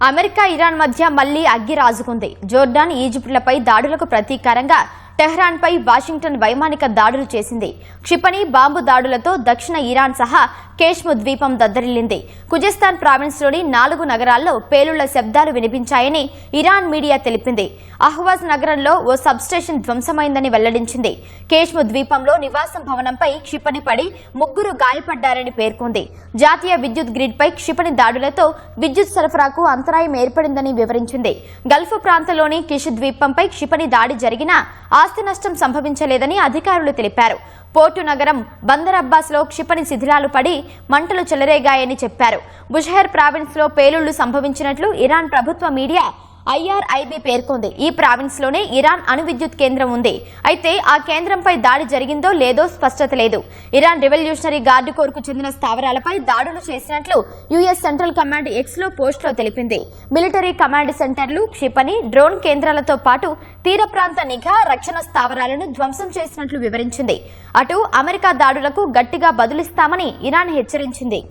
America Iran మధ్య మళ్లీ అగ్గి రాజుకుంది. జోర్డాన్, ఈజిప్టులపై దాడులకు ప్రతీకారంగా టెహ్రాన్పై వాషింగ్టన్ వైమానిక దాడులు చేసింది. క్షిపణి, బాంబు దాడులతో దక్షిణ ఇరాన్ సహా కేష్ము ద్వీపం దద్దరిల్లింది. ఖుజెస్తాన్ ప్రావిన్స్లోని 4 నగరాల్లో పేలుళ్ల శబ్దాలు వినిపించాయని ఇరాన్ మీడియా తెలిపింది. అహ్వాజ్ నగరంలో ఓ సబ్స్టేషన్ ధ్వంసమైందని వెల్లడించింది. కేష్ము ద్వీపంలో నివాసం భవనంపై క్షిపణి పడి 3 గాయపడ్డారని పేర్కొంది. జాతీయ విద్యుత్ గ్రిడ్పై క్షిపణి దాడులతో విద్యుత్ సరఫరాకు అంతరాయం ఏర్పడిందని వివరించింది. గల్ఫ్ ప్రాంతంలోని కిష్ ద్వీపంపై క్షిపణి దాడి జరిగినా ఆస్తి నష్టం సంభవించలేదని అధికారులు తెలిపారు. పోర్టు నగరం బందర్ అబ్బాస్లో క్షిపణి శిథిలాలు పడి మంటలు చెలరేగాయని చెప్పారు. బుషహర్ ప్రావిన్స్లో పేలుళ్లు సంభవించినట్లు ఇరాన్ ప్రభుత్వ మీడియా IRIB పేర్కొంది. ఈ ప్రావిన్స్లోనే ఇరాన్ అణు విద్యుత్ కేంద్రం ఉంది. అయితే ఆ కేంద్రంపై దాడి జరిగిందో లేదో స్పష్టత లేదు. ఇరాన్ రెవల్యూషనరీ గార్డు కోర్కు చెందిన స్థావరాలపై దాడులు చేసినట్లు US సెంట్రల్ కమాండ్ Xలో పోస్టులో తెలిపింది. మిలిటరీ కమాండ్ సెంటర్లు, క్షిపణి, డ్రోన్ కేంద్రాలతో పాటు తీర ప్రాంత నిఘా, రక్షణ స్థావరాలను ధ్వంసం చేసినట్లు వివరించింది. అటు అమెరికా దాడులకు గట్టిగా బదులిస్తామని ఇరాన్ హెచ్చరించింది.